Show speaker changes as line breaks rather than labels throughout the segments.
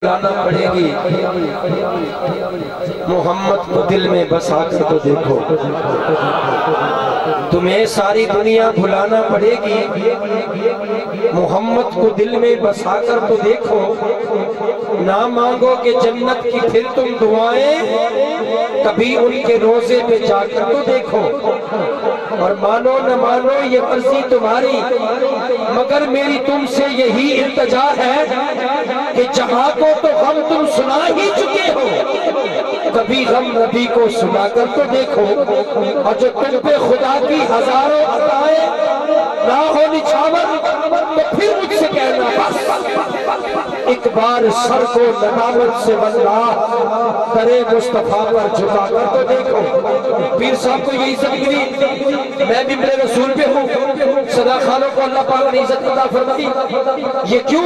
لانا پڑے گی، محمد کو دل میں بسا کر تو دیکھو۔ تمہیں ساری دنیا بھلانا پڑے گی، محمد کو دل میں بسا کر تو دیکھو۔ نہ مانگو کہ جنت کی پھر تم دعائیں، کبھی ان کے روزے پہ جا کر تو دیکھو۔ اور مانو نہ مانو یہ مرضی تمہاری، مگر میری تم سے یہی التجا ہے کہ جہاں کو تو غم تم سنا ہی چکے ہو، کبھی غم نبی کو سنا کر تو دیکھو۔ اور جو تم پہ خدا کی ہزاروں عطائیں نہ ہو نچھاور، تو پھر مجھ سے کہنا بس ایک بار سر کو ندامت سے واللہ درے مصطفیٰ پر جھکا کر تو دیکھو۔ پیر صاحب کو یہ عزت ملی، میں بھی میرے رسول پہ ہوں۔ صدا خانوں کو اللہ پاک نے عزت عطا فرمائی، یہ کیوں؟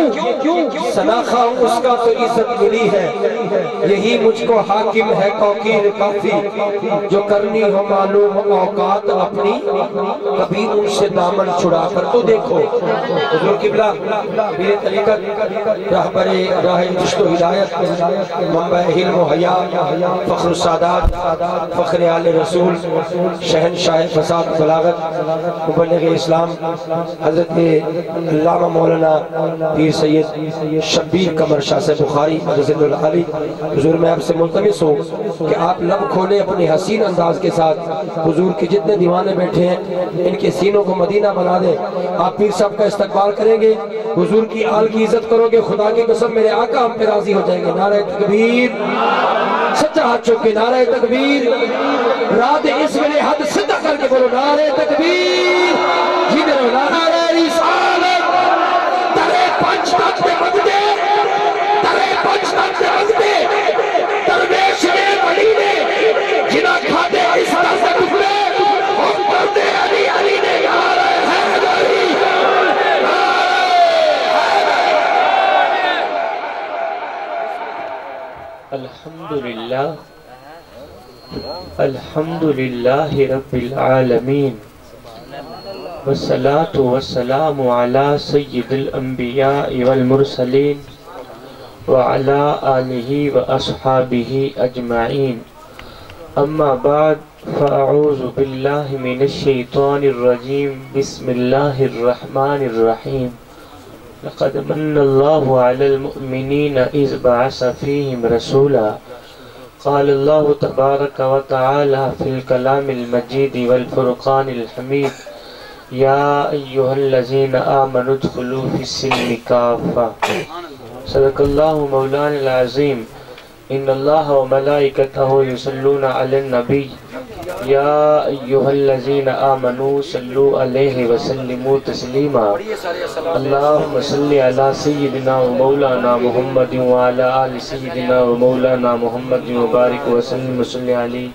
صدا خان اس کا تو عزت ملی ہے، یہی مجھ کو حاکم ہے کوکیر کافی، جو کرنی ہو معلوم اوقات اپنی، کبھی ان سے دامن چھڑا کر تو دیکھو۔ حضور قبلہ میرے طریقت رہبر راہ رشد و ہدایت، منبع علم و حیا، فخر السادات، فخر آل رسول، شہنشاہ فساد بلاغت، مبلغ اسلام، حضرت علامہ مولانا پیر سید شبیر قمر شاہ سے بخاری رضی اللہ علی۔ حضور میں آپ سے ملتمس ہوں کہ آپ لب کھولے اپنی حسین انداز کے ساتھ، حضور کے جتنے دیوانے بیٹھے ہیں ان کے سینوں کو مدینہ بنا دیں۔ آپ پیر صاحب کا استقبال کریں گے، حضور کی آل کی عزت کرو گے، خدا کی قسم میرے آقا ہم پہ راضی ہو جائیں گے۔ نعرہ تکبیر، سچا ہاتھ چوک کے نعرہ تکبیر، رات اس میں حد صدق کر کے بولو نعرہ تکبیر، جی میرے نعرہ رسالت، ترے پنچ تک پہ مددے، ترے پنچ تک پہ مددے، درویش میں ولی نے جنہ کھاتے اس طرح سے ٹکڑے، ہم کرتے علی علی نے نعرہ حیدری،
الحمدللہ رب العالمین، والصلاة والسلام على سید الانبیاء والمرسلین وعلى آلہ واصحابہ اجمعین، اما بعد فاعوذ باللہ من الشیطان الرجیم، بسم اللہ الرحمن الرحیم۔ لقد من اللہ علی المؤمنین اذ بعث فیہم رسولا، قال اللہ تبارک و تعالی فی الکلام المجید والفرقان الحمید، یا ایہا الذین آمنوا ادخلوا فی السلم کافہ۔ صدق اللہ مولانا العظیم۔ ان اللہ و ملائکتہ یصلون علی النبی، یا ایہا الذین آمنوا صلوا علیہ وسلموا تسلیما۔ اللہم صلی علی سیدنا و مولانا محمد وعلی آل سیدنا و مولانا محمد وبارک وسلم وصلی علی۔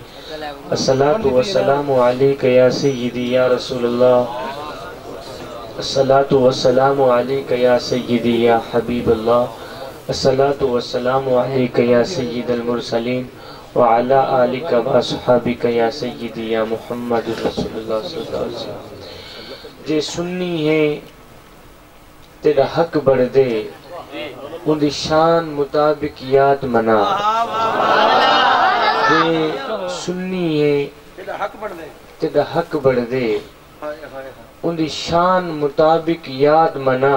الصلاة والسلام علیک یا سیدی یا رسول اللہ، الصلاة والسلام علیک یا سیدی یا حبیب اللہ، الصلاة والسلام علیک یا سید المرسلین وعلی آلک واصحابک یا سیدی یا محمد رسول اللہ صلی اللہ علیہ وسلم۔ جے سنی ہے تیرا حق بڑھ دے، ان دی شان مطابق یاد منا۔ جے سنی ہے تیرا حق بڑھ دے، ان دی شان مطابق یاد منا۔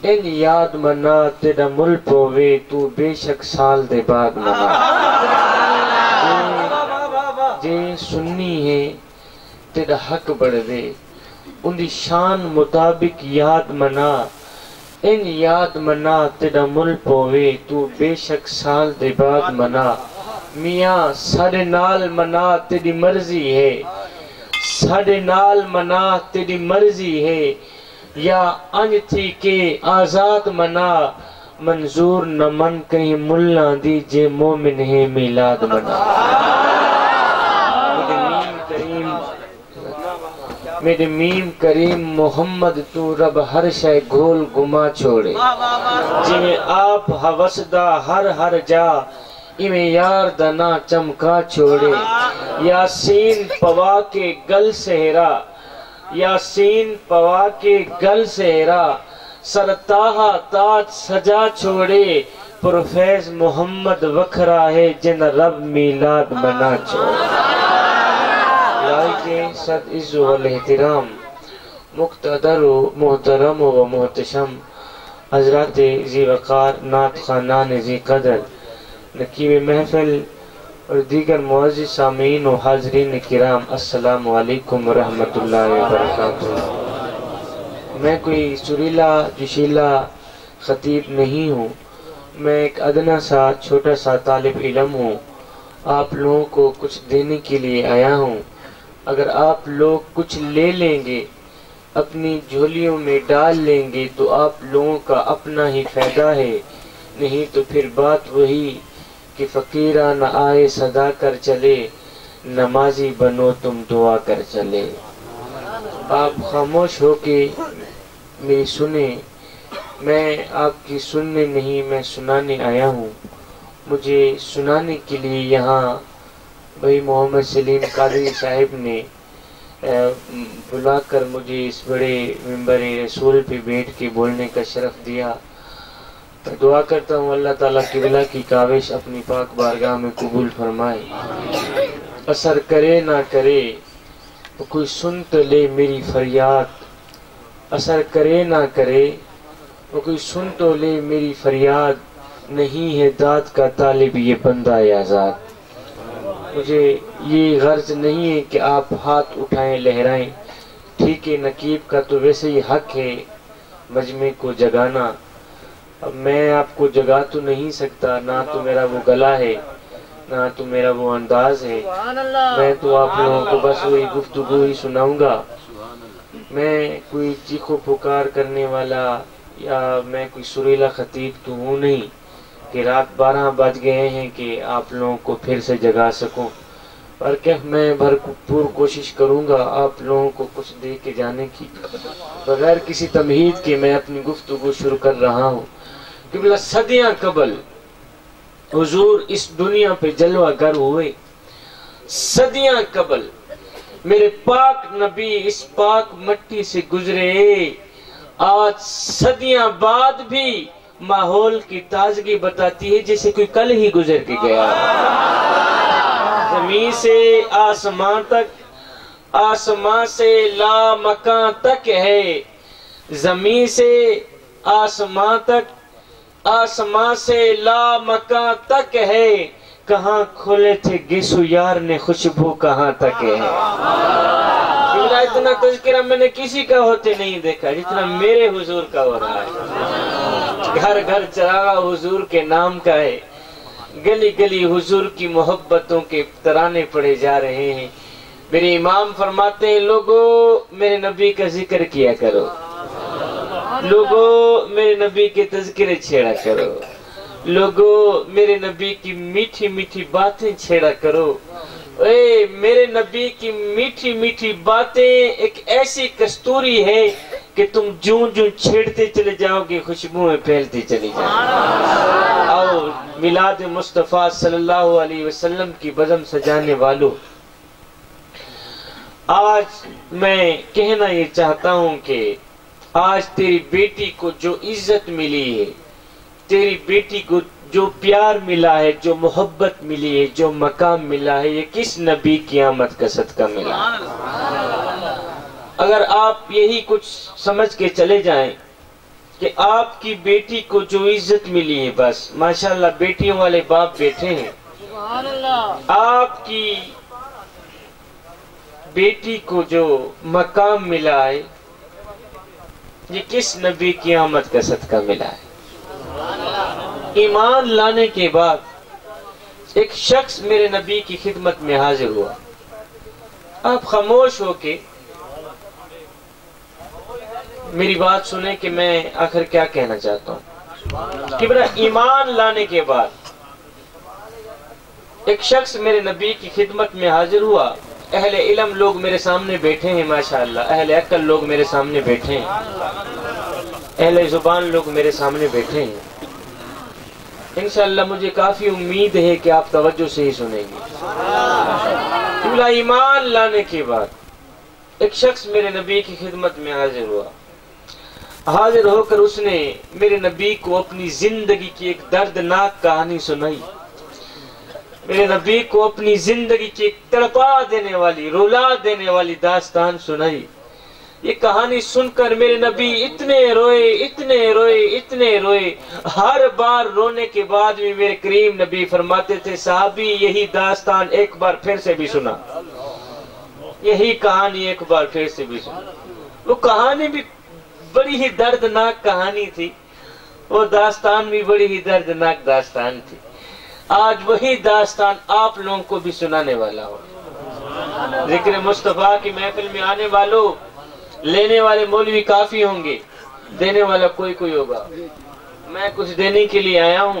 ان یاد منا تیرا مل پوے، تو بے شک سال دے بعد منا۔ جے سنی ہے تیرا حق بڑھ دے، ان دی شان مطابق یاد منا۔ ان یاد منا تیرا مل پوے، تو بے شک سال دے بعد منا۔ میاں ساڑے نال منا تیری مرضی ہے، ساڑے نال منا تیری مرضی ہے، یا انج تھی کہ آزاد منا۔ منظور نہ من کہیں ملہ دی، جے مومن ہے میلاد منا۔ میرے میم کریم محمد تو رب ہر شے گھول گما چھوڑے، جویں آپ حوثدہ ہر جا، ایویں یار دنا چمکا چھوڑے۔ یاسین پوا کے گل سہرا، یاسین پوا کے گل سہرا، سر تاہا تاج سجا چھوڑے، پروفیس محمد وکھرا ہے جن رب میلاد منا چھو لائق صد عز و الاحترام مقتدر و محترم و محتشم حضرات ذی وقار نعت خانان ذی قدر نقیب محفل اور دیگر معزز سامعین و حاضرین کرام السلام علیکم ورحمۃ اللہ وبرکاتہ۔ میں کوئی سریلا جوشیلا خطیب نہیں ہوں، میں ایک ادنا سا چھوٹا سا طالب علم ہوں، آپ لوگوں کو کچھ دینے کے لیے آیا ہوں۔ اگر آپ لوگ کچھ لے لیں گے اپنی جھولیوں میں ڈال لیں گے تو آپ لوگوں کا اپنا ہی فائدہ ہے، نہیں تو پھر بات وہی کہ فقیرہ نہ آئے صدا کر چلے، نمازی بنو تم دعا کر چلے۔ آپ خاموش ہو کے میری سنیں، میں آپ کی سننے نہیں میں سنانے آیا ہوں۔ مجھے سنانے کے لیے یہاں بھائی محمد سلیم قادری صاحب نے بلا کر مجھے اس بڑے ممبر رسول پہ بیٹھ کے بولنے کا شرف دیا۔ دعا کرتا ہوں اللہ تعالیٰ قبلہ کی کاوش اپنی پاک بارگاہ میں قبول فرمائے۔ اثر کرے نہ کرے تو کوئی سن تو لے میری فریاد، اثر کرے نہ کرے تو کوئی سن تو لے میری فریاد، نہیں ہے داد کا طالب یہ بندہ آزاد۔ مجھے یہ غرض نہیں ہے کہ آپ ہاتھ اٹھائیں لہرائیں، ٹھیک ہے نقیب کا تو ویسے ہی حق ہے مجمع کو جگانا، اب میں آپ کو جگا تو نہیں سکتا، نہ تو میرا وہ گلا ہے نہ تو میرا وہ انداز ہے، میں تو آپ لوگوں کو بس وہی گفتگو ہی سناؤں گا۔ میں کوئی چیخو پکار کرنے والا یا میں کوئی سریلا خطیب تو ہوں نہیں کہ رات 12 بج گئے ہیں کہ آپ لوگوں کو پھر سے جگا سکوں، پر کہ میں بھرپور کوشش کروں گا آپ لوگوں کو کچھ دے کے جانے کی۔ بغیر کسی تمہید کے میں اپنی گفتگو شروع کر رہا ہوں۔ قبلہ صدیاں قبل حضور اس دنیا پہ جلوہ گر ہوئے، صدیاں قبل میرے پاک نبی اس پاک مٹی سے گزرے، آج صدیاں بعد بھی ماحول کی تازگی بتاتی ہے جیسے کوئی کل ہی گزر کے گیا۔ زمین سے آسمان تک، آسمان سے لا مکان تک ہے، زمین سے آسمان تک، آسمان سے لا مکان تک ہے، کہاں کھولے تھے گیسو یار نے خوشبو کہاں تک ہے۔ اتنا تذکرہ میں نے کسی کا ہوتے نہیں دیکھا جتنا میرے حضور کا ہو رہا ہے۔ گھر گھر چراغا حضور کے نام کا ہے، گلی گلی حضور کی محبتوں کے ترانے پڑے جا رہے ہیں۔ میرے امام فرماتے ہیں لوگو میرے نبی کا ذکر کیا کرو، لوگو میرے نبی کے تذکرے چھیڑا کرو، لوگو میرے نبی کی میٹھی میٹھی باتیں چھیڑا کرو۔ اے میرے نبی کی میٹھی میٹھی باتیں ایک ایسی کستوری ہے کہ تم جون جون چھیڑتے چلے جاؤ گے خوشبوئیں پھیلتی چلی جائیں۔ آؤ میلاد مصطفیٰ صلی اللہ علیہ وسلم کی بزم سجانے والوں، آج میں کہنا یہ چاہتا ہوں کہ آج تیری بیٹی کو جو عزت ملی ہے، تیری بیٹی کو جو پیار ملا ہے، جو محبت ملی ہے، جو مقام ملا ہے، یہ کس نبی کی آمد کا صدقہ ملا۔ اگر آپ یہی کچھ سمجھ کے چلے جائیں کہ آپ کی بیٹی کو جو عزت ملی ہے، بس ماشاءاللہ بیٹیوں والے باپ بیٹھے ہیں، آپ کی بیٹی کو جو مقام ملا ہے یہ کس نبی کی آمد کا صدقہ ملا ہے۔ ایمان لانے کے بعد ایک شخص میرے نبی کی خدمت میں حاضر ہوا، آپ خاموش ہو کے میری بات سنیں کہ میں آخر کیا کہنا چاہتا ہوں۔ کہ برا ایمان لانے کے بعد ایک شخص میرے نبی کی خدمت میں حاضر ہوا، اہل علم لوگ میرے سامنے بیٹھے ہیں ماشاءاللہ، اہل عقل لوگ میرے سامنے بیٹھے ہیں، اہل زبان لوگ میرے سامنے بیٹھے ہیں، انشاءاللہ مجھے کافی امید ہے کہ آپ توجہ سے ہی سنیں گے۔ ایمان لانے کے بعد ایک شخص میرے نبی کی خدمت میں حاضر ہوا، حاضر ہو کر اس نے میرے نبی کو اپنی زندگی کی ایک دردناک کہانی سنائی، میرے نبی کو اپنی زندگی کی ایک تڑپا دینے والی، رلا دینے والی داستان سنائی۔ یہ کہانی سن کر میرے نبی اتنے روئے، اتنے روئے، اتنے روئے۔ ہر بار رونے کے بعد بھی میرے کریم نبی فرماتے تھے صحابی یہی داستان ایک بار پھر سے بھی سنا، یہی کہانی ایک بار پھر سے بھی سنا۔ وہ کہانی بھی بڑی ہی دردناک کہانی تھی، وہ داستان بھی بڑی ہی دردناک داستان تھی۔ آج وہی داستان آپ لوگوں کو بھی سنانے والا ہو۔ ذکر مصطفیٰ کی محفل میں آنے والوں، لینے والے مولوی کافی ہوں گے، دینے والا کوئی کوئی ہوگا۔ میں کچھ دینے کے لیے آیا ہوں،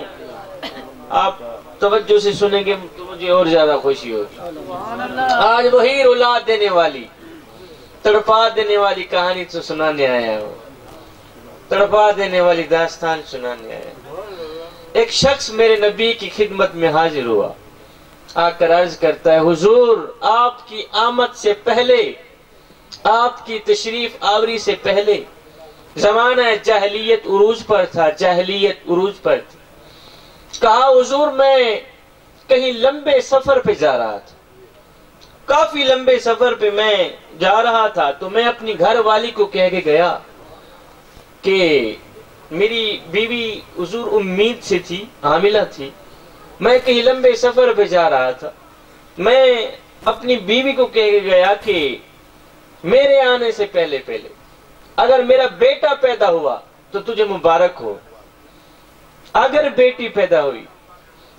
آپ توجہ سے سنیں گے تو مجھے اور زیادہ خوشی ہوگی۔ آج وہی رلا دینے والی، تڑپا دینے والی کہانی تو سنانے آیا ہوں، تڑپا دینے والی داستان سنانے آیا ہوں۔ ایک شخص میرے نبی کی خدمت میں حاضر ہوا، آ کر عرض کرتا ہے حضور آپ کی آمد سے پہلے، آپ کی تشریف آوری سے پہلے زمانہ جاہلیت عروج پر تھا، جاہلیت عروج پر تھی۔ کہا حضور میں کہیں لمبے سفر پہ جا رہا تھا، کافی لمبے سفر پہ میں جا رہا تھا، تو میں اپنی گھر والی کو کہہ کے گیا کہ میری بیوی حضور امید سے تھی، حاملہ تھی، میں کہیں لمبے سفر پہ جا رہا تھا، میں اپنی بیوی کو کہہ کے گیا کہ میرے آنے سے پہلے اگر میرا بیٹا پیدا ہوا تو تجھے مبارک ہو، اگر بیٹی پیدا ہوئی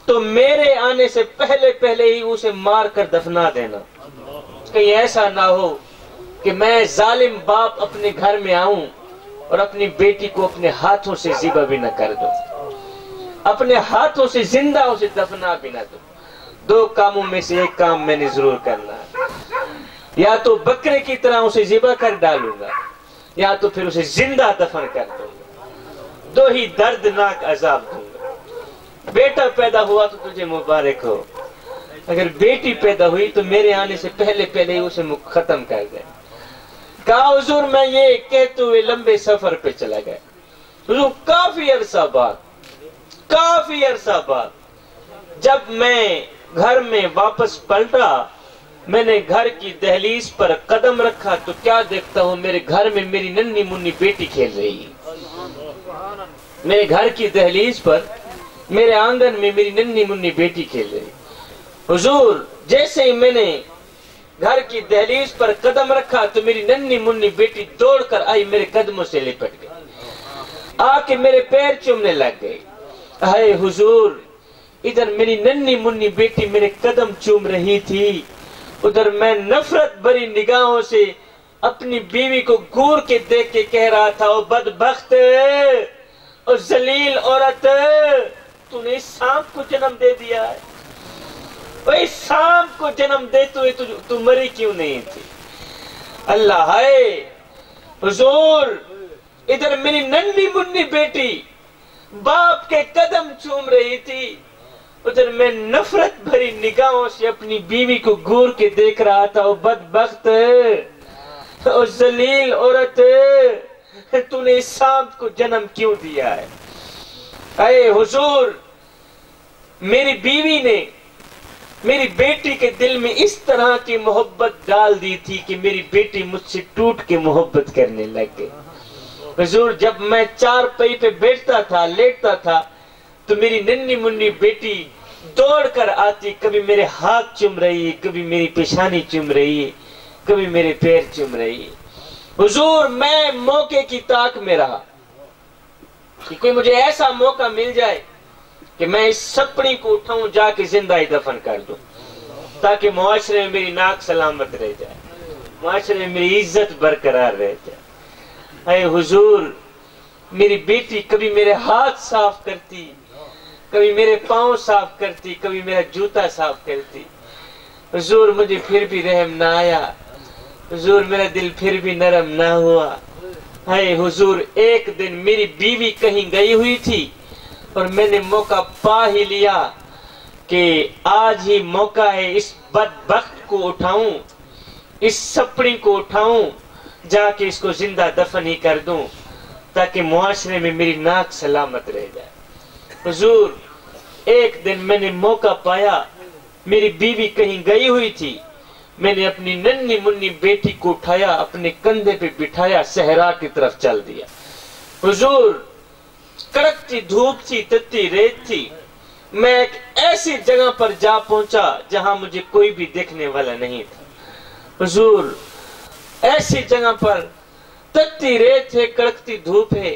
تو میرے آنے سے پہلے ہی اسے مار کر دفنا دینا، کہیں ایسا نہ ہو کہ میں ظالم باپ اپنے گھر میں آؤں اور اپنی بیٹی کو اپنے ہاتھوں سے ذبح بھی نہ کر دو، اپنے ہاتھوں سے زندہ اسے دفنا بھی نہ دو۔ دو کاموں میں سے ایک کام میں نے ضرور کرنا ہے، یا تو بکرے کی طرح اسے ذبح کر ڈالوں گا، یا تو پھر اسے زندہ دفن کر دوں گا، دو ہی دردناک عذاب دوں گا۔ بیٹا پیدا ہوا تو تجھے مبارک ہو، اگر بیٹی پیدا ہوئی تو میرے آنے سے پہلے ہی اسے ختم کر دے۔ کہا حضور میں یہ کہتے ہوئے لمبے سفر پہ چلا گیا۔ حضور کافی عرصہ بعد جب میں گھر میں واپس پلٹا، میں نے گھر کی دہلیز پر قدم رکھا تو کیا دیکھتا ہوں میرے گھر میں میری ننھی منی بیٹی کھیل رہی ہے، میرے گھر کی دہلیز پر، میرے آنگن میں میری ننھی منی بیٹی کھیل رہی ہے۔ حضور جیسے ہی میں نے گھر کی دہلیز پر قدم رکھا تو میری ننھی منی بیٹی دوڑ کر آئی، میرے قدموں سے لپٹ گئی، آ کے میرے پیر چومنے لگ گئی۔ اے حضور ادھر میری ننھی منی بیٹی میرے قدم چوم رہی تھی، ادھر میں نفرت بری نگاہوں سے اپنی بیوی کو گور کے دیکھ کے کہہ رہا تھا او بدبخت او ذلیل عورت، تو نے اس سانپ کو جنم دے دیا ہے، اس سانپ کو جنم دیتے ہوئے تو مری کیوں نہیں تھی؟ اللہ ہے حضور ادھر میری ننھی منی بیٹی باپ کے قدم چوم رہی تھی، ادھر میں نفرت بھری نگاہوں سے اپنی بیوی کو گور کے دیکھ رہا تھا او بدبخت او ذلیل عورت، تو نے اس سانپ کو جنم کیوں دیا ہے؟ اے حضور میری بیوی نے میری بیٹی کے دل میں اس طرح کی محبت ڈال دی تھی کہ میری بیٹی مجھ سے ٹوٹ کے محبت کرنے لگ گئی۔ حضور جب میں چار پئی پہ بیٹھتا تھا، لیٹتا تھا تو میری ننھی منی بیٹی دوڑ کر آتی، کبھی میرے ہاتھ چوم رہی ہے، کبھی میری پیشانی چوم رہی ہے، کبھی میرے پیر چوم رہی ہے۔ حضور میں موقع کی تاک میں رہا کہ کوئی مجھے ایسا موقع مل جائے کہ میں اس سپڑی کو اٹھاؤں، جا کے زندہ ہی دفن کر دوں، تاکہ معاشرے میں میری ناک سلامت رہ جائے، معاشرے میں میری عزت برقرار رہ جائے۔ اے حضور میری بیٹی کبھی میرے ہاتھ صاف کرتی، کبھی میرے پاؤں صاف کرتی، کبھی میرا جوتا صاف کرتی، حضور مجھے پھر بھی رحم نہ آیا، حضور میرا دل پھر بھی نرم نہ ہوا۔ اے حضور ایک دن میری بیوی کہیں گئی ہوئی تھی اور میں نے موقع پا ہی لیا کہ آج ہی موقع ہے اس بدبخت کو اٹھاؤں، اس سپڑی کو اٹھاؤں، جا کے اس کو زندہ دفن ہی کر دوں تاکہ معاشرے میں میری ناک سلامت رہ جائے۔ حضور ایک دن میں نے موقع پایا، میری بیوی کہیں گئی ہوئی تھی، میں نے اپنی ننھی منی بیٹی کو اٹھایا، اپنے کندھے پہ بٹھایا، صحرا کی طرف چل دیا۔ حضور کڑکتی دھوپ تھی، تتی ریت تھی، میں ایک ایسی جگہ پر جا پہنچا جہاں مجھے کوئی بھی دیکھنے والا نہیں تھا۔ حضور ایسی جگہ پر تتی ریت ہے، کڑکتی دھوپ ہے،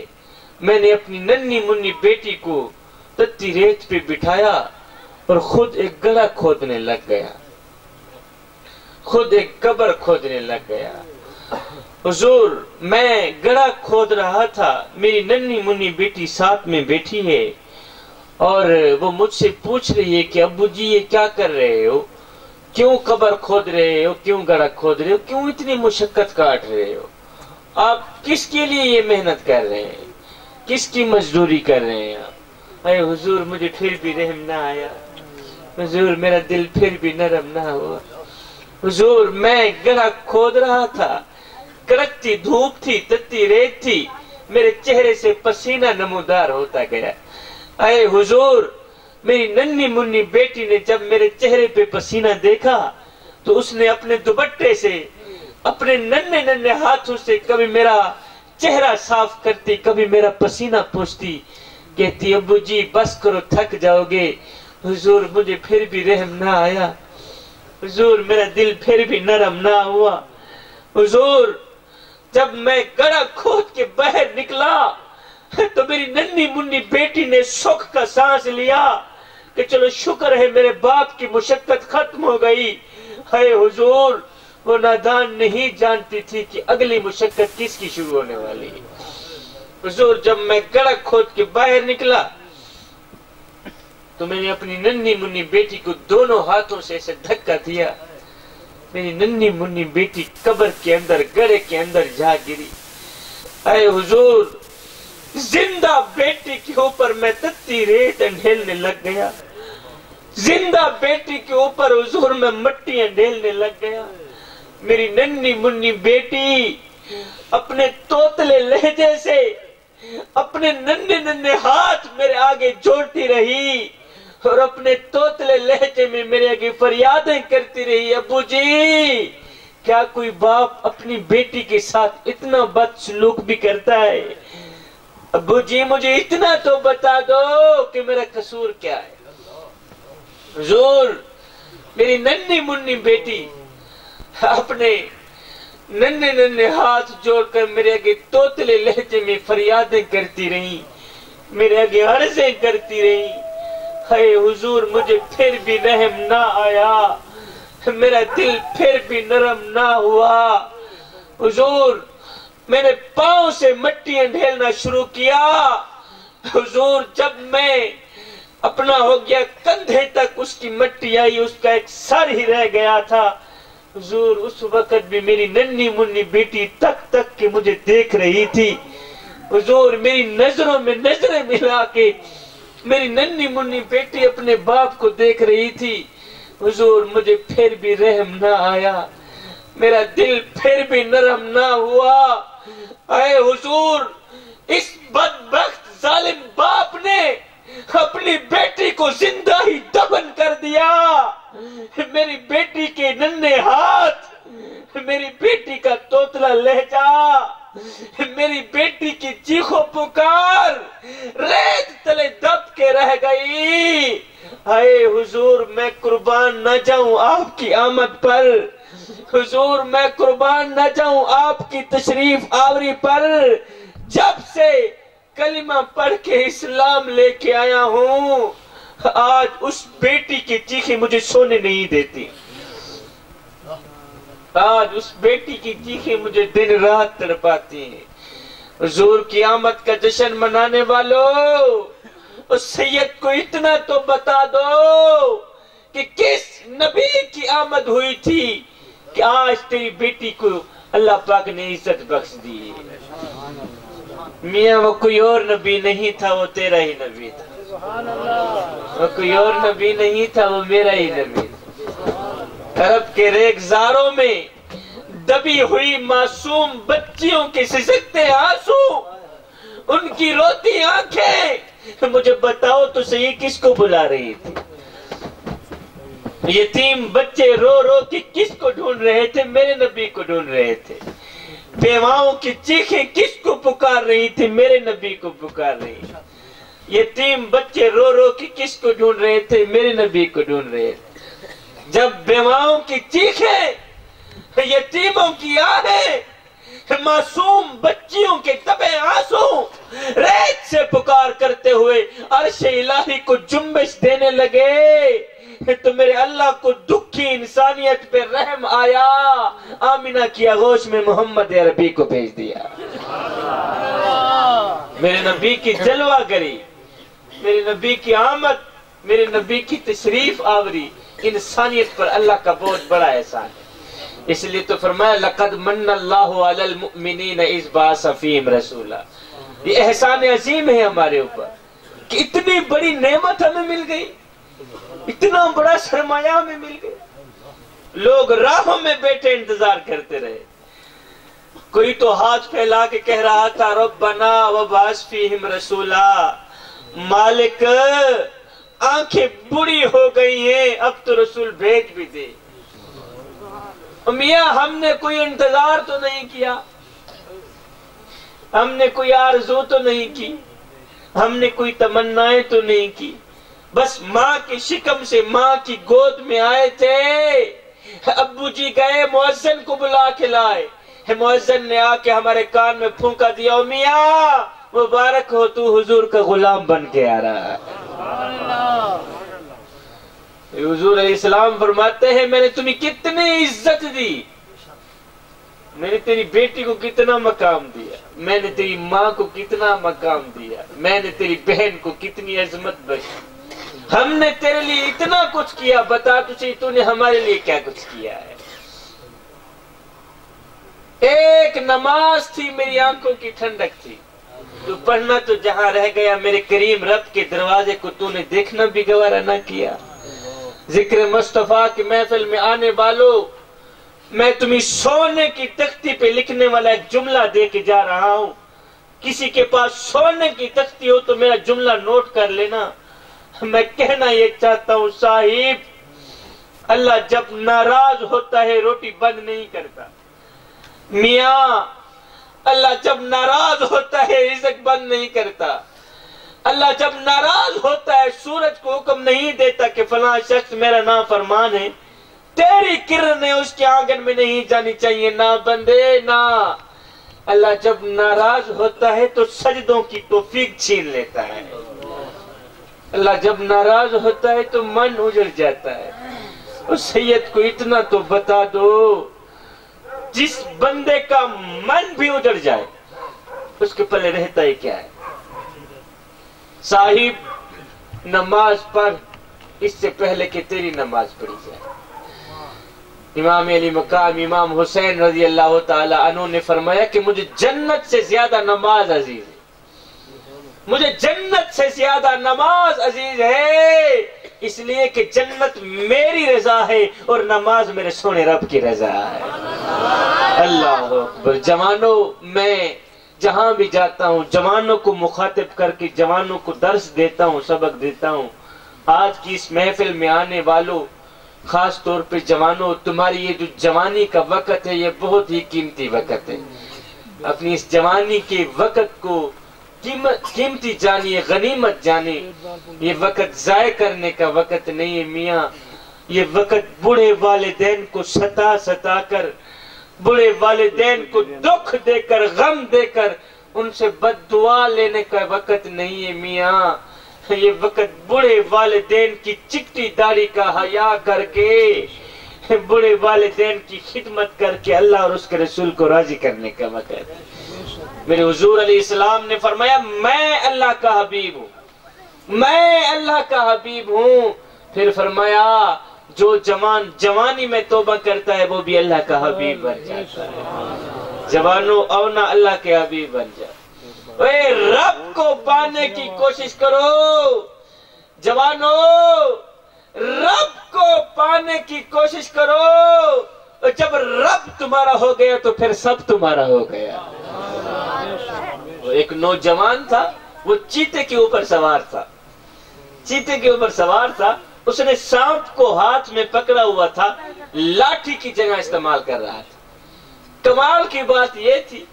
میں نے اپنی ننھی منی بیٹی کو تتی ریت پہ بٹھایا اور خود ایک گڑھا کھودنے لگ گیا، خود ایک قبر کھودنے لگ گیا۔ حضور میں گڑھا کھود رہا تھا، میری ننھی منی بیٹی ساتھ میں بیٹھی ہے اور وہ مجھ سے پوچھ رہی ہے کہ ابو جی یہ کیا کر رہے ہو، کیوں قبر کھود رہے ہو، کیوں گڑھا کھود رہے ہو، کیوں اتنی مشقت کاٹ رہے ہو، آپ کس کے لیے یہ محنت کر رہے ہیں، کس کی مزدوری کر رہے ہیں آپ؟ اے حضور مجھے پھر بھی رحم نہ آیا، حضور میرا دل پھر بھی نرم نہ ہوا۔ حضور میں گڑھا کھود رہا تھا، کڑکتی دھوپ تھی، تتی ریت تھی، میرے چہرے سے پسینہ نمودار ہوتا گیا۔ اے حضور میری ننھی منی بیٹی نے جب میرے چہرے پہ پسینہ دیکھا تو اس نے اپنے دوپٹے سے، اپنے ننھے ننھے ہاتھوں سے کبھی میرا چہرہ صاف کرتی، کبھی میرا پسینہ پوچھتی، کہتی ابو جی بس کرو تھک جاؤ گے۔ حضور مجھے پھر بھی رحم نہ آیا، حضور میرا دل پھر بھی نرم نہ ہوا۔ حضور جب میں گڑھا کھود کے باہر نکلا تو میری ننھی منی بیٹی نے سکھ کا سانس لیا کہ چلو شکر ہے میرے باپ کی مشقت ختم ہو گئی۔ اے حضور وہ نادان نہیں جانتی تھی کہ اگلی مشقت کس کی شروع ہونے والی ہے۔ حضور جب میں گڑھا کھود کے باہر نکلا تو میں نے اپنی ننھی منی بیٹی کو دونوں ہاتھوں سے ایسے دھکا دیا، میری ننھی منی بیٹی قبر کے اندر، گڑھے کے اندر جا گری۔ اے حضور زندہ بیٹی کے اوپر میں تتی ریت ڈھیلنے لگ گیا، زندہ بیٹی کے اوپر حضور میں مٹیاں ڈھیلنے لگ گیا۔ میری ننھی منی بیٹی اپنے توتلے لہجے سے اپنے ننھے ننھے ہاتھ میرے آگے جوڑتی رہی اور اپنے توتلے لہجے میں میرے آگے فریادیں کرتی رہی، ابو جی کیا کوئی باپ اپنی بیٹی کے ساتھ اتنا بد سلوک بھی کرتا ہے؟ ابو جی مجھے اتنا تو بتا دو کہ میرا قصور کیا ہے۔ حضور میری ننھی منی بیٹی اپنے ننھے ننھے ہاتھ جوڑ کر میرے آگے توتلے لہجے میں فریادیں کرتی رہی، میرے آگے عرضیں کرتی رہی۔ اے حضور مجھے پھر بھی رحم نہ آیا، میرا دل پھر بھی نرم نہ ہوا۔ حضور میں نے پاؤں سے مٹیاں ڈھیلنا شروع کیا۔ حضور جب میں اپنا ہو گیا کندھے تک اس کی مٹی آئی، اس کا ایک سر ہی رہ گیا تھا۔ حضور اس وقت بھی میری ننھی منی بیٹی تک کے مجھے دیکھ رہی تھی۔ حضور میری نظروں میں نظریں ملا کے میری ننھی منی بیٹی اپنے باپ کو دیکھ رہی تھی۔ حضور مجھے پھر بھی رحم نہ آیا، میرا دل پھر بھی نرم نہ ہوا۔ اے حضور اس بدبخت ظالم باپ نے اپنی بیٹی کو زندہ ہی دفن کر دیا۔ میری بیٹی کے ننھے ہاتھ، میری بیٹی کا توتلا لہجہ، میری بیٹی کی چیخو پکار ریت تلے دب کے رہ گئی۔ اے حضور میں قربان نہ جاؤں آپ کی آمد پر، حضور میں قربان نہ جاؤں آپ کی تشریف آوری پر۔ جب سے کلمہ پڑھ کے اسلام لے کے آیا ہوں، آج اس بیٹی کی چیخیں مجھے سونے نہیں دیتی، آج اس بیٹی کی چیخیں مجھے دن رات تڑپاتی ہیں۔ حضور کی آمد کا جشن منانے والوں، اس سید کو اتنا تو بتا دو کہ کس نبی کی آمد ہوئی تھی کہ آج تیری بیٹی کو اللہ پاک نے عزت بخش دی۔ میاں وہ کوئی اور نبی نہیں تھا، وہ تیرا ہی نبی تھا، وہ کوئی اور نبی نہیں تھا، وہ میرا ہی نبی تھا۔ عرب کے ریگزاروں میں دبی ہوئی معصوم بچیوں کے سسکتے آنسو ان کی روتی آنکھیں، مجھے بتاؤ تو صحیح کس کو بلا رہی تھی؟ یتیم بچے رو رو کے کس کو ڈھونڈ رہے تھے؟ میرے نبی کو ڈھونڈ رہے تھے۔ بیواؤں کی چیخیں کس کو پکار رہی تھی؟ میرے نبی کو پکار رہی تھی۔ یتیم بچے رو رو کے کس کو ڈھونڈ رہے تھے؟ میرے نبی کو ڈھونڈ رہے تھے۔ جب بیواؤں کی چیخیں، یتیموں کی آہیں، معصوم بچیوں کے تبے آنسو ریت سے پکار کرتے ہوئے عرش الہی کو جنبش دینے لگے تو میرے اللہ کو دکھی انسانیت پہ رحم آیا، آمینہ کی آغوش میں محمد عربی کو بھیج دیا۔ میرے نبی کی جلوہ گری، میرے نبی کی آمد، میرے نبی کی تشریف آوری انسانیت پر اللہ کا بہت بڑا احسان ہے۔ اس لیے تو فرمایا لقد من اللہ علی المؤمنین اذ بعث فیہم رسولا۔ یہ احسان عظیم ہے ہمارے اوپر کہ اتنی بڑی نعمت ہمیں مل گئی، اتنا بڑا سرمایہ ہمیں مل گیا۔ لوگ راہوں میں بیٹھے انتظار کرتے رہے، کوئی تو ہاتھ پھیلا کے کہہ رہا تھا ربنا وبعث فیہم رسولا، مالک آنکھیں بڑی ہو گئی ہیں، اب تو رسول بھیج بھی دے۔ میاں ہم نے کوئی انتظار تو نہیں کیا، ہم نے کوئی آرزو تو نہیں کی، ہم نے کوئی تمنائیں تو نہیں کی، بس ماں کی شکم سے ماں کی گود میں آئے تھے۔ ابو جی گئے مؤذن کو بلا کے لائے، مؤذن نے آ کے ہمارے کان میں پھونکا دیا میاں مبارک ہو تو حضور کا غلام بن کے آ رہا ہے۔ حضور علیہ السلام فرماتے ہیں میں نے تمہیں کتنی عزت دی، میں نے تیری بیٹی کو کتنا مقام دیا، میں نے تیری ماں کو کتنا مقام دیا، میں نے تیری بہن کو کتنی عظمت بخشی، ہم نے تیرے لیے اتنا کچھ کیا، بتا تجھے تو نے ہمارے لیے کیا کچھ کیا ہے۔ ایک نماز تھی میری آنکھوں کی ٹھنڈک تھی، تو پڑھنا تو جہاں رہ گیا، میرے کریم رب کے دروازے کو تو نے دیکھنا بھی گوارا نہ کیا۔ ذکر مصطفیٰ کی محفل میں آنے والوں، میں تمہیں سونے کی تختی پہ لکھنے والا ایک جملہ دے کے جا رہا ہوں، کسی کے پاس سونے کی تختی ہو تو میرا جملہ نوٹ کر لینا۔ میں کہنا یہ چاہتا ہوں صاحب، اللہ جب ناراض ہوتا ہے روٹی بند نہیں کرتا، میاں اللہ جب ناراض ہوتا ہے رزق بند نہیں کرتا، اللہ جب ناراض ہوتا ہے سورج کو حکم نہیں دیتا کہ فلاں شخص میرا نافرمان ہے، تیری کرنیں اس کے آنگن میں نہیں جانی چاہیے، نہ بندے نہ۔ اللہ جب ناراض ہوتا ہے تو سجدوں کی توفیق چھین لیتا ہے، اللہ جب ناراض ہوتا ہے تو من اجڑ جاتا ہے۔ اس سید کو اتنا تو بتا دو، جس بندے کا من بھی اجڑ جائے اس کے پلے رہتا ہی کیا ہے؟ صاحب نماز پڑھ اس سے پہلے کہ تیری نماز پڑھی جائے۔ امام علی مقام امام حسین رضی اللہ تعالی عنہ نے فرمایا کہ مجھے جنت سے زیادہ نماز عزیز ہے، مجھے جنت سے زیادہ نماز عزیز ہے، اس لیے کہ جنت میری رضا ہے اور نماز میرے سونے رب کی رضا ہے۔ اللہ اکبر۔ جوانوں، میں جہاں بھی جاتا ہوں جوانوں کو مخاطب کر کے جوانوں کو درس دیتا ہوں، سبق دیتا ہوں۔ آج کی اس محفل میں آنے والوں، خاص طور پہ جوانوں، تمہاری یہ جو جوانی کا وقت ہے یہ بہت ہی قیمتی وقت ہے۔ اپنی اس جوانی کے وقت کو قیمتی جانیے، غنیمت جانے۔ یہ وقت ضائع کرنے کا وقت نہیں ہے میاں، یہ وقت بوڑھے والدین کو ستا کر، بڑے والدین کو دکھ دے کر، غم دے کر ان سے بد دعا لینے کا وقت نہیں ہے میاں، یہ وقت بڑے والدین کی چکٹی داڑھی کا حیا کر کے، بڑے والدین کی خدمت کر کے اللہ اور اس کے رسول کو راضی کرنے کا وقت ہے۔ میرے حضور علیہ السلام نے فرمایا میں اللہ کا حبیب ہوں، میں اللہ کا حبیب ہوں۔ پھر فرمایا جو جوان جوانی میں توبہ کرتا ہے وہ بھی اللہ کا حبیب بن جاتا ہے۔ جوانوں اونا اللہ کے حبیب بن جاتا ہے۔ اے رب کو پانے کی کوشش کرو جوانوں، رب کو پانے کی کوشش کرو، جب رب تمہارا ہو گیا تو پھر سب تمہارا ہو گیا۔
اور ایک نوجوان تھا، وہ چیتے کے اوپر سوار تھا، چیتے کے اوپر سوار تھا، اس نے سانپ کو ہاتھ میں پکڑا ہوا تھا، لاٹھی کی جگہ استعمال کر رہا تھا۔ کمال کی بات یہ تھی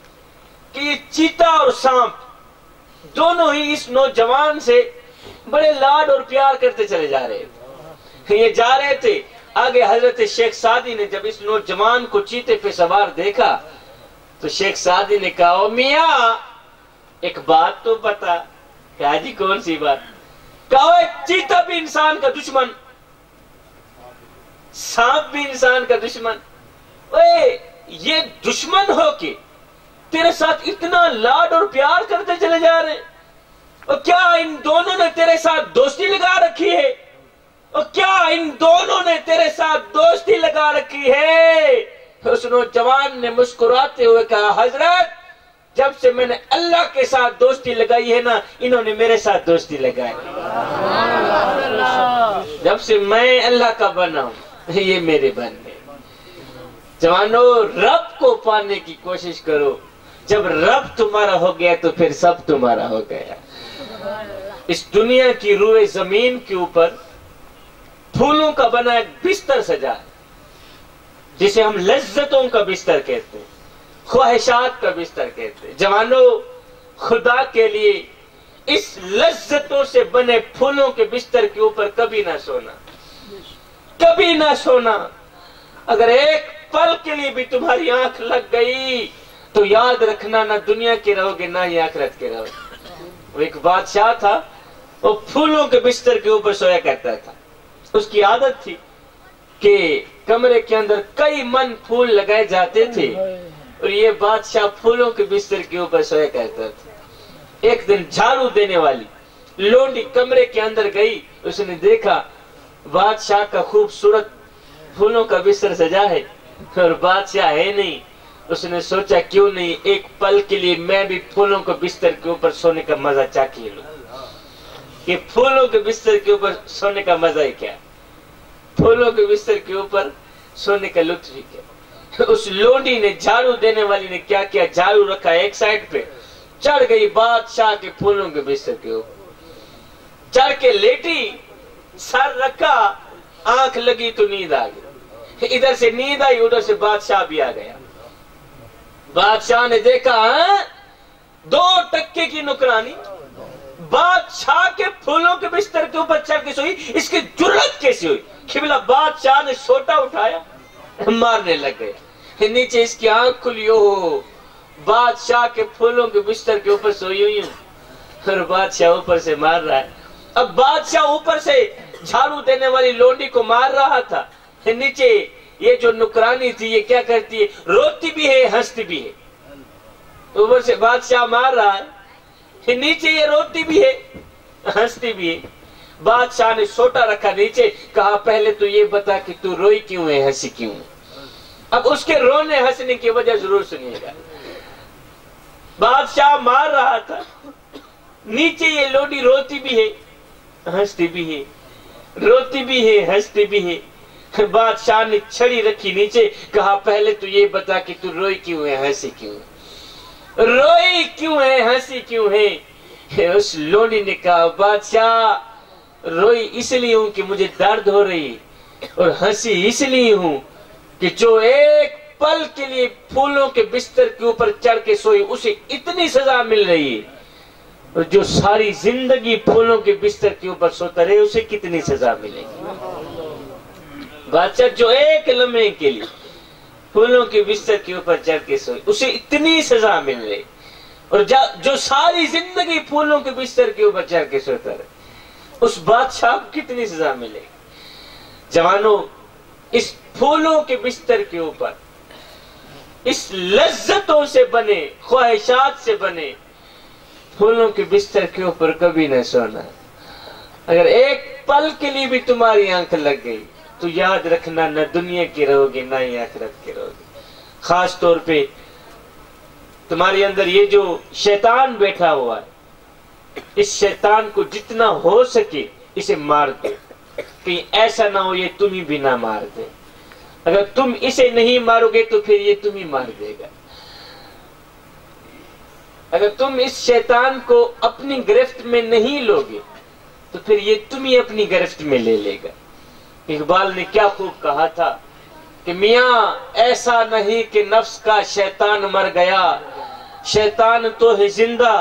کہ یہ چیتا اور سانپ دونوں ہی اس نوجوان سے بڑے لاڈ اور پیار کرتے چلے جا رہے تھے۔ یہ جا رہے تھے، آگے حضرت شیخ سعدی نے جب اس نوجوان کو چیتے پہ سوار دیکھا تو شیخ سعدی نے کہا، او میاں ایک بات تو بتا۔ کہا جی کون سی بات؟ کہا چیتا بھی انسان کا دشمن، سانپ بھی انسان کا دشمن، یہ دشمن ہو کے تیرے ساتھ اتنا لاڈ اور پیار کرتے چلے جا رہے ہیں، اور کیا ان دونوں نے تیرے ساتھ دوستی لگا رکھی ہے؟ اور کیا ان دونوں نے تیرے ساتھ دوستی لگا رکھی ہے؟ اس نوجوان نے مسکراتے ہوئے کہا، حضرت جب سے میں نے اللہ کے ساتھ دوستی لگائی ہے نا، انہوں نے میرے ساتھ دوستی لگائی۔ جب سے میں اللہ کا بنا ہوں، یہ میرے بن گئے۔ جوانو، رب کو پانے کی کوشش کرو، جب رب تمہارا ہو گیا تو پھر سب تمہارا ہو گیا۔ اس دنیا کی روئے زمین کے اوپر پھولوں کا بنا ایک بستر سجا ہے، جسے ہم لذتوں کا بستر کہتے ہیں، خواہشات کا بستر کہتے ہیں۔ جوانو، خدا کے لیے اس لذتوں سے بنے پھولوں کے بستر کے اوپر کبھی نہ سونا، کبھی نہ سونا۔ اگر ایک پل کے لیے بھی تمہاری آنکھ لگ گئی تو یاد رکھنا، نہ دنیا کے رہو گے نہ ہی آخرت کے رہو گے۔ وہ ایک بادشاہ تھا، وہ پھولوں کے بستر کے اوپر سویا کرتا تھا۔ اس کی عادت تھی کہ کمرے کے اندر کئی من پھول لگائے جاتے تھے، اور یہ بادشاہ پھولوں کے بستر کے اوپر سویا کرتا تھا۔ ایک دن جھاڑو دینے والی لونڈی کمرے کے اندر گئی، اس نے دیکھا بادشاہ کا خوبصورت پھولوں کا بستر سجا ہے اور بادشاہ ہے نہیں۔ اس نے سوچا کیوں نہیں ایک پل کے لیے میں بھی پھولوں کے بستر کے اوپر سونے کا مزہ چاکھیے لوں۔ کہ پھولوں کے بستر کے اوپر سونے کا مزہ ہی کیا، پھولوں کے بستر کے اوپر سونے کا لطف ہی کیا۔ اس لونڈی نے، جھاڑو دینے والی نے کیا کیا، جھاڑو رکھا ایک سائڈ پہ، چڑھ گئی بادشاہ کے پھولوں کے بستر کے اوپر، چڑھ کے لیٹی، سر رکھا، آنکھ لگی تو نیند آ گئی۔ ادھر سے نیند آئی، ادھر سے بادشاہ بھی آ گیا۔ بادشاہ نے دیکھا 2 ٹکے کی نکرانی بادشاہ کے پھولوں کے بستر کے اوپر چڑھ کے سوئی، اس کی جرت کیسے ہوئی؟ قبلہ بادشاہ نے سوٹا اٹھایا، مارنے لگ گئے۔ نیچے اس کی آنکھ کھلی، ہو بادشاہ کے پھولوں کے بستر کے اوپر سوئی ہوئی ہوں، اور بادشاہ اوپر سے مار رہا ہے۔ اب بادشاہ اوپر سے جھاڑو دینے والی لونڈی کو مار رہا تھا، نیچے یہ جو نکرانی تھی یہ کیا کرتی ہے، روتی بھی ہے ہنستی بھی ہے۔ اوپر سے بادشاہ مار رہا ہے، نیچے یہ روتی بھی ہے ہنستی بھی ہے۔ بادشاہ نے سوٹا رکھا نیچے، کہا پہلے تو یہ بتا کہ تو روئی کیوں ہے، ہنسی کیوں ہے۔ اب اس کے رونے ہنسنے کی وجہ ضرور سنیے گا۔ بادشاہ مار رہا تھا، نیچے یہ لونڈی روتی بھی ہے ہنستی بھی ہے، روتی بھی ہے ہنستی بھی ہے۔ بادشاہ نے چھڑی رکھی نیچے، کہا پہلے تو یہ بتا کہ تو روئی کیوں ہے، ہنسی کیوں ہے، روئی کیوں ہے، ہنسی کیوں ہے۔ اس لونڈی نے کہا بادشاہ روئی اس لیے ہوں کہ مجھے درد ہو رہی، اور ہنسی اس لیے ہوں کہ جو ایک پل کے لیے پھولوں کے بستر کے اوپر چڑھ کے سوئی اسے اتنی سزا مل رہی ہے، اور جو ساری زندگی پھولوں کے بستر کے اوپر سوتا رہے اسے کتنی سزا ملے گی۔ بادشاہ جو ایک لمحے کے لیے پھولوں کے بستر کے اوپر چڑھ کے سوئی اسے اتنی سزا مل رہی، اور جو ساری زندگی پھولوں کے بستر کے اوپر چڑھ کے سوتا رہے اس بادشاہ کو کتنی سزا ملے گی۔ جوانوں، اس پھولوں کے بستر کے اوپر، اس لذتوں سے بنے، خواہشات سے بنے پھولوں کے بستر کے اوپر کبھی نہ سونا۔ اگر ایک پل کے لیے بھی تمہاری آنکھ لگ گئی تو یاد رکھنا نہ دنیا کی رہو گی نہ ہی آخرت کی رہو گی۔ خاص طور پہ تمہارے اندر یہ جو شیطان بیٹھا ہوا ہے، اس شیطان کو جتنا ہو سکے اسے مار دو، کہیں ایسا نہ ہو یہ تمہیں بھی نہ مار دے۔ اگر تم اسے نہیں مارو گے تو پھر یہ تمہیں مار دے گا۔ اگر تم اس شیطان کو اپنی گرفت میں نہیں لوگے تو پھر یہ تم ہی اپنی گرفت میں لے لے گا۔ اقبال نے کیا خوب کہا تھا کہ میاں ایسا نہیں کہ نفس کا شیطان مر گیا، شیطان تو ہے زندہ،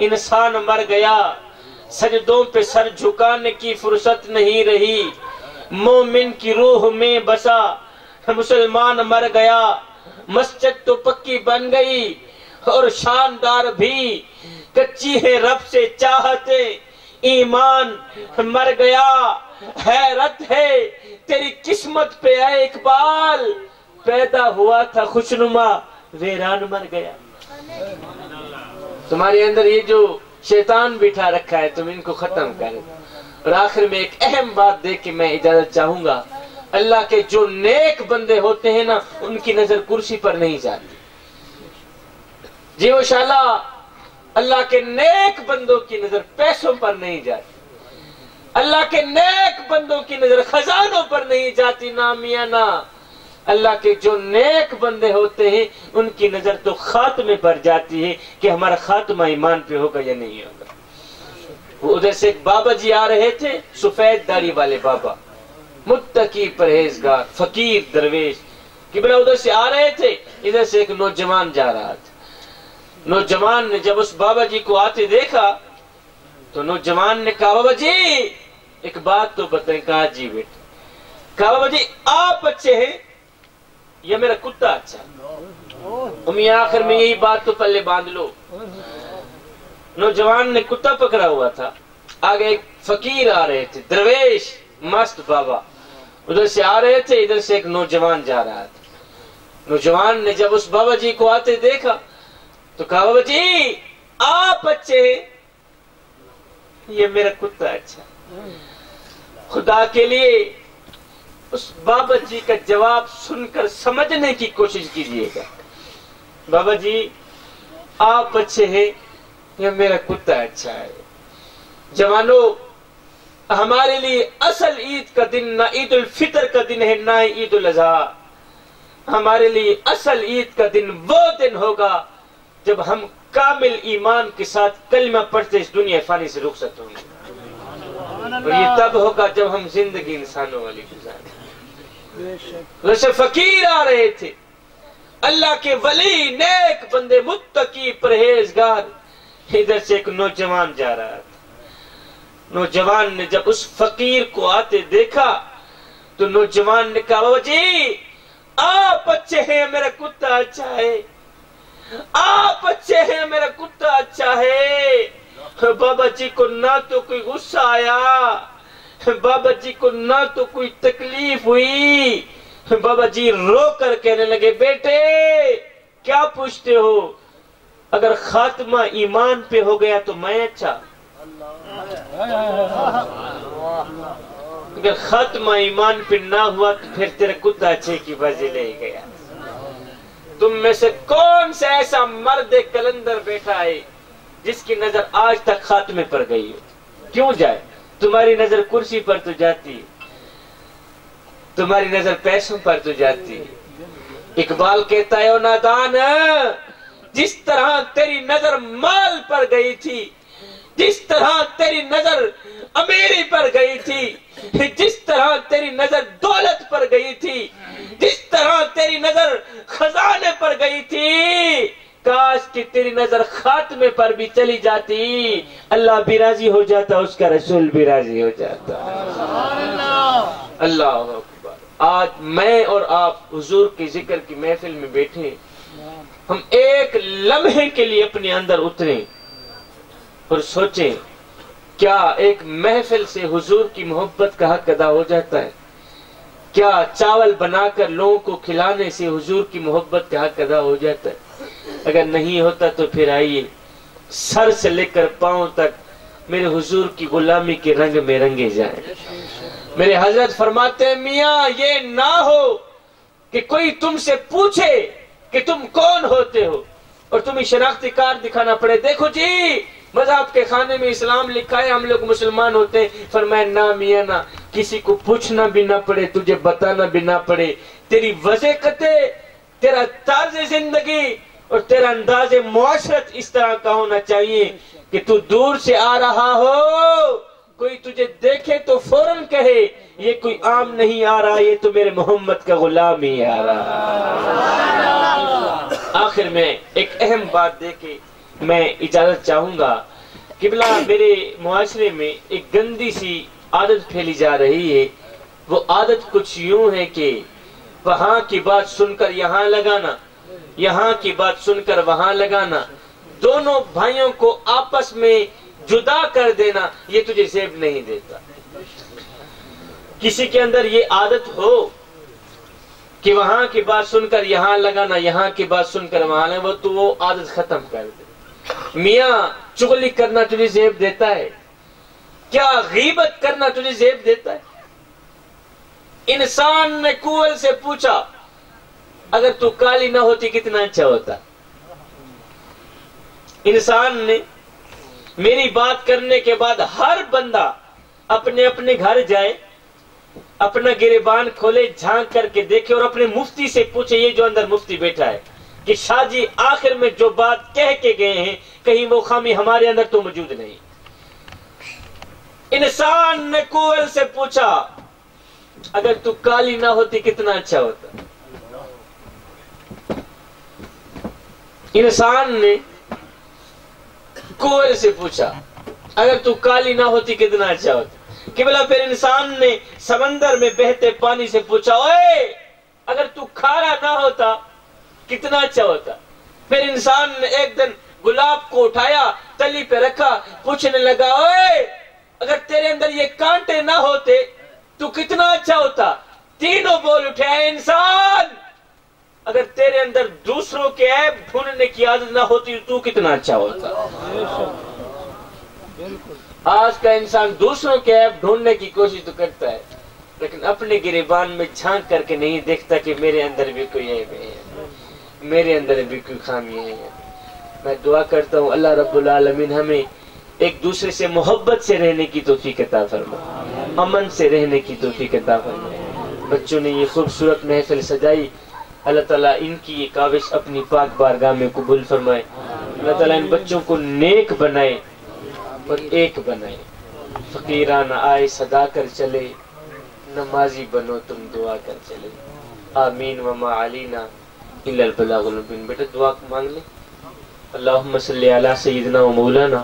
انسان مر گیا، سجدوں پہ سر جھکانے کی فرصت نہیں رہی، مومن کی روح میں بسا مسلمان مر گیا، مسجد تو پکی بن گئی اور شاندار بھی، کچی ہے رب سے چاہتے، ایمان مر گیا، حیرت ہے تیری قسمت پہ اے اقبال، پیدا ہوا تھا خوشنما ویران مر گیا۔ تمہارے اندر یہ جو شیطان بٹھا رکھا ہے تم ان کو ختم کرو۔ اور آخر میں ایک اہم بات دے کے میں اجازت چاہوں گا، اللہ کے جو نیک بندے ہوتے ہیں نا ان کی نظر کرسی پر نہیں جاتی جی وہ شالا، اللہ کے نیک بندوں کی نظر پیسوں پر نہیں جاتی، اللہ کے نیک بندوں کی نظر خزانوں پر نہیں جاتی، نا میاں نا، اللہ کے جو نیک بندے ہوتے ہیں ان کی نظر تو خاتمے پر جاتی ہے کہ ہمارا خاتمہ ایمان پہ ہوگا یا نہیں ہوگا۔ وہ ادھر سے ایک بابا جی آ رہے تھے، سفید داڑھی والے بابا، متقی پرہیزگار فقیر درویش، قبلہ ادھر سے آ رہے تھے، ادھر سے ایک نوجوان جا رہا تھا۔ نوجوان نے جب اس بابا جی کو آتے دیکھا تو نوجوان نے کہا بابا جی ایک بات تو بتائیں۔ کہا جی بیٹا۔ کہا بابا جی آپ اچھے ہیں یا میرا کتا اچھا ہے؟ میاں آخر میں یہی بات تو پلے باندھ لو۔ نوجوان نے کتا پکڑا ہوا تھا، آگے ایک فقیر آ رہے تھے، درویش مست بابا ادھر سے آ رہے تھے، ادھر سے ایک نوجوان جا رہا تھا۔ نوجوان نے جب اس بابا جی کو آتے دیکھا تو کہا بابا جی آپ اچھے ہیں یہ میرا کتا اچھا ہے؟ خدا کے لیے اس بابا جی کا جواب سن کر سمجھنے کی کوشش کیجیے گا۔ بابا جی آپ اچھے ہیں یا میرا کتا اچھا ہے؟ جوانوں، ہمارے لیے اصل عید کا دن نہ عید الفطر کا دن ہے نہ عید الاضحیٰ، ہمارے لیے اصل عید کا دن وہ دن ہوگا جب ہم کامل ایمان کے ساتھ کلمہ پڑھتے اس دنیا فانی سے رخصت ہوں گے، اور یہ تب ہوگا جب ہم زندگی انسانوں والی گزاریں۔ ویسے فقیر آ رہے تھے، اللہ کے ولی نیک بندے متقی پرہیزگار، ادھر سے ایک نوجوان جا رہا تھا۔ نوجوان نے جب اس فقیر کو آتے دیکھا تو نوجوان نے کہا بابا جی آپ اچھے ہیں میرا کتا اچھا ہے، آپ اچھے ہیں میرا کتا اچھا ہے۔ بابا جی کو نہ تو کوئی غصہ آیا، بابا جی کو نہ تو کوئی تکلیف ہوئی، بابا جی رو کر کہنے لگے بیٹے کیا پوچھتے ہو، اگر خاتمہ ایمان پہ ہو گیا تو میں اچھا، اگر خاتمہ ایمان پہ نہ ہوا تو پھر تیرے کتا اچھے کی وجہ لے گیا۔ تم میں سے کون سا ایسا مرد کلندر بیٹھا ہے جس کی نظر آج تک خاتمے پر گئی ہو؟ کیوں جائے؟ تمہاری نظر کرسی پر تو جاتی ہے، تمہاری نظر پیسوں پر تو جاتی ہے۔ اقبال کہتا ہے او نادان، جس طرح تیری نظر مال پر گئی تھی، جس طرح تیری نظر امیری پر گئی تھی، جس طرح تیری نظر دولت پر گئی تھی، جس طرح تیری نظر خزانے پر گئی تھی، کاش کہ تیری نظر خاتمے پر بھی چلی جاتی، اللہ بھی راضی ہو جاتا، اس کا رسول بھی راضی ہو جاتا۔ اللہ اکبر۔ آج میں اور آپ حضور کے ذکر کی محفل میں بیٹھے، ہم ایک لمحے کے لیے اپنے اندر اتریں اور سوچیں کیا ایک محفل سے حضور کی محبت کا حق ادا ہو جاتا ہے؟ کیا چاول بنا کر لوگوں کو کھلانے سے حضور کی محبت کا حق ادا ہو جاتا ہے؟ اگر نہیں ہوتا تو پھر آئیے سر سے لے کر پاؤں تک میرے حضور کی غلامی کے رنگ میں رنگے جائیں۔ میرے حضرت فرماتے ہیں میاں یہ نہ ہو کہ کوئی تم سے پوچھے کہ تم کون ہوتے ہو اور تمہیں شناختی کارڈ دکھانا پڑے، دیکھو جی مذہب کے خانے میں اسلام لکھا ہے ہم لوگ مسلمان ہوتے ہیں۔ فرمایا نہ میاں نہ، کسی کو پوچھنا بھی نہ پڑے، تجھے بتانا بھی نہ پڑے، تیری وضع قطع، تیرا طرز زندگی اور تیرا انداز معاشرت اس طرح کا ہونا چاہیے کہ تو دور سے آ رہا ہو، کوئی تجھے دیکھے تو فوراً کہے یہ کوئی عام نہیں آ رہا، یہ تو میرے محمد کا غلام ہی آ رہا۔ آخر میں ایک اہم بات دے کے میں اجازت چاہوں گا۔ قبلہ، میرے معاشرے میں ایک گندی سی عادت پھیلی جا رہی ہے۔ وہ عادت کچھ یوں ہے کہ وہاں کی بات سن کر یہاں لگانا، یہاں کی بات سن کر وہاں لگانا، دونوں بھائیوں کو آپس میں جدا کر دینا، یہ تجھے زیب نہیں دیتا۔ کسی کے اندر یہ عادت ہو کہ وہاں کی بات سن کر یہاں لگانا، یہاں کی بات سن کر وہاں لگانا، تو وہ عادت ختم کر دے۔ میاں چغلی کرنا تجھے زیب دیتا ہے؟ کیا غیبت کرنا تجھے زیب دیتا ہے؟ انسان نے کوئل سے پوچھا اگر تو کالی نہ ہوتی کتنا اچھا ہوتا۔ انسان نے میری بات کرنے کے بعد ہر بندہ اپنے اپنے گھر جائے، اپنا گریبان کھولے، جھانک کر کے دیکھے اور اپنے مفتی سے پوچھے، یہ جو اندر مفتی بیٹھا ہے، کہ شاہ جی آخر میں جو بات کہہ کے گئے ہیں کہیں وہ خامی ہمارے اندر تو موجود نہیں۔ انسان نے کوئل سے پوچھا اگر تو کالی نہ ہوتی کتنا اچھا ہوتا۔ انسان نے کوئل سے پوچھا اگر تو کالی نہ ہوتی کتنا اچھا ہوتا۔ کہ بلا پھر انسان نے سمندر میں بہتے پانی سے پوچھا اوے اگر تو کھارا نہ ہوتا کتنا اچھا ہوتا۔ پھر انسان نے ایک دن گلاب کو اٹھایا، تلی پہ رکھا، پوچھنے لگا اوے اگر تیرے اندر یہ کانٹے نہ ہوتے تو کتنا اچھا ہوتا۔ تینوں بول اٹھے اے انسان اگر تیرے اندر دوسروں کے عیب ڈھونڈنے کی عادت نہ ہوتی تو کتنا اچھا ہوتا۔ آج کا انسان دوسروں کے عیب ڈھونڈنے کی کوشش تو کرتا ہے لیکن اپنے گریبان میں جھانک کر کے نہیں دیکھتا کہ میرے اندر بھی کوئی عیب ہے، میرے اندر بھی کوئی خامی ہے۔ میں دعا کرتا ہوں اللہ رب العالمین ہمیں ایک دوسرے سے محبت سے رہنے کی توفیق عطا فرمائے، امن سے رہنے کی توفیق عطا فرمائے۔ بچوں نے یہ خوبصورت محفل سجائی، اللہ تعالیٰ ان کی یہ کاوش اپنی پاک بارگاہ میں قبول فرمائے۔ اللہ تعالیٰ ان بچوں کو نیک بنائے اور ایک بنائے، فقیرانہ آئے صدا کر چلے، نمازی بنو تم دعا کر چلے، آمین وما علینا الا البلاغ المبین۔ بیٹا دعا مانگ لیں۔ اللہم صلی علی سیدنا و مولانا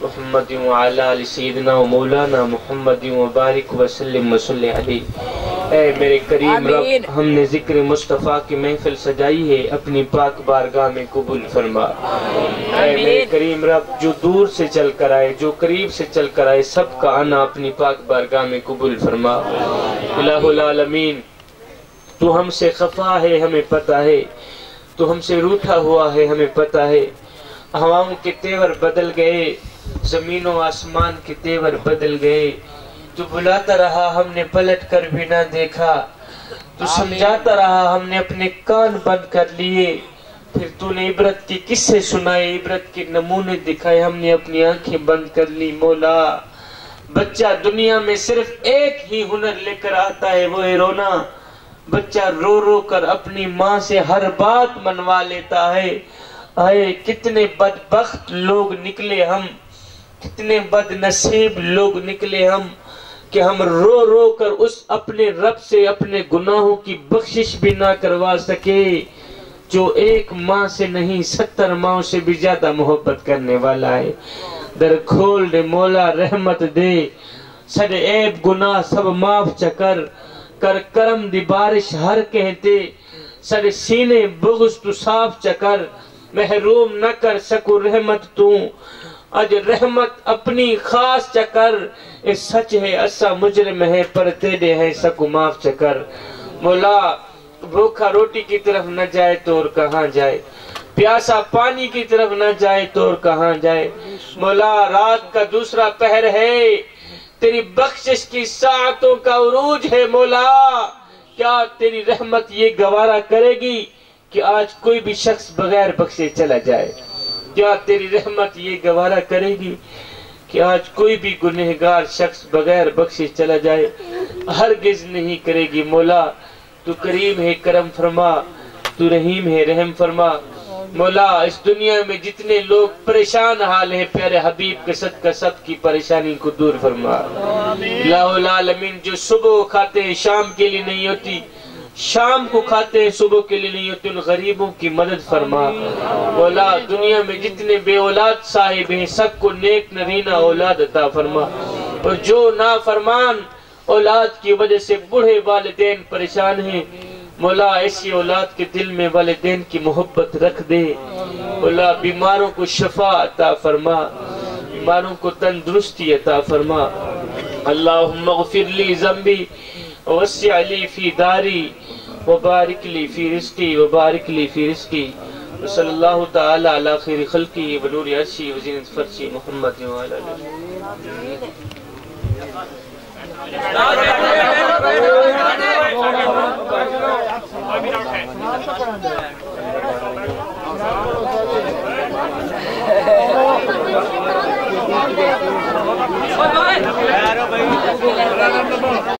محمد وعلی آل سیدنا و مولانا محمد وبارک وسلم وصلی علیہ۔ اے میرے کریم رب، ہم نے ذکر مصطفیٰ کی محفل سجائی ہے، اپنی پاک بارگاہ میں قبول فرما۔ اے میرے کریم رب، جو دور سے چل کر آئے، جو قریب سے چل کر آئے، سب کا آنا اپنی پاک بارگاہ میں قبول فرما۔ الہ العالمین، تو ہم سے خفا ہے ہمیں پتہ ہے، تو ہم سے روٹھا ہوا ہے ہمیں پتہ ہے۔ ہواؤں کے تیور بدل گئے، زمین و آسمان کے تیور بدل گئے، تو بلاتا رہا ہم نے پلٹ کر بھی نہ دیکھا، تو سمجھاتا رہا ہم نے اپنے کان بند کر لیے، پھر تو نے عبرت کی قصے سنائے، عبرت کے نمونے دکھائے، ہم نے اپنی آنکھیں بند کر لی۔ مولا، بچہ دنیا میں صرف ایک ہی ہنر لے کر آتا ہے، وہ ہے رونا۔ بچہ رو رو کر اپنی ماں سے ہر بات منوا لیتا ہے۔ آئے کتنے بدبخت لوگ نکلے ہم، کتنے بد نصیب لوگ نکلے ہم کہ ہم رو رو کر اس اپنے رب سے اپنے گناہوں کی بخشش بھی نہ کروا سکے جو ایک ماں سے نہیں 70 ماں سے بھی زیادہ محبت کرنے والا ہے۔ در کھول دے مولا، رحمت دے، سارے عیب گناہ سب معاف چکر، کر کرم دی بارش ہر کہتے، سارے سینے بغض تو صاف چکر، محروم نہ کر سکو رحمت تو، اج رحمت اپنی خاص چکر، اے سچ ہے اسا مجرم ہے پر تیرے ہے سکو معاف چکر۔ مولا، بھوکا روٹی کی طرف نہ جائے تو اور کہاں جائے، پیاسا پانی کی طرف نہ جائے تو اور کہاں جائے۔ مولا، رات کا دوسرا پہر ہے، تیری بخشش کی ساعتوں کا عروج ہے۔ مولا، کیا تیری رحمت یہ گوارا کرے گی کہ آج کوئی بھی شخص بغیر بخشے چلا جائے؟ کیا تیری رحمت یہ گوارا کرے گی کہ آج کوئی بھی گنہگار شخص بغیر بخشے چلا جائے؟ ہرگز نہیں کرے گی۔ مولا، تو کریم ہے کرم فرما، تو رحیم ہے رحم فرما۔ مولا اس دنیا میں جتنے لوگ پریشان حال ہیں پیارے حبیب کے صدقہ سب کی پریشانی کو دور فرما۔ الہ العالمین جو صبح کھاتے ہیں شام کے لیے نہیں ہوتی، شام کو کھاتے ہیں صبح کے لیے نہیں ہوتی، ان غریبوں کی مدد فرما۔ مولا دنیا میں جتنے بے اولاد صاحب ہیں سب کو نیک نرینہ اولاد عطا فرما، اور جو نافرمان اولاد کی وجہ سے بوڑھے والدین پریشان ہیں مولا ایسی اولاد کے دل میں والدین کی محبت رکھ دے۔ مولا بیماروں کو شفا عطا فرما، بیماروں کو تندرستی عطا فرما۔ اللہم اغفر لی ذنبی وسع لی فی داری وبارک لی فی رزقی وبارک لی فی رزقی، وصلی اللہ تعالی علی خیر خلقی ونور عرشی وزینت فرشی محمد وعلی آلہ۔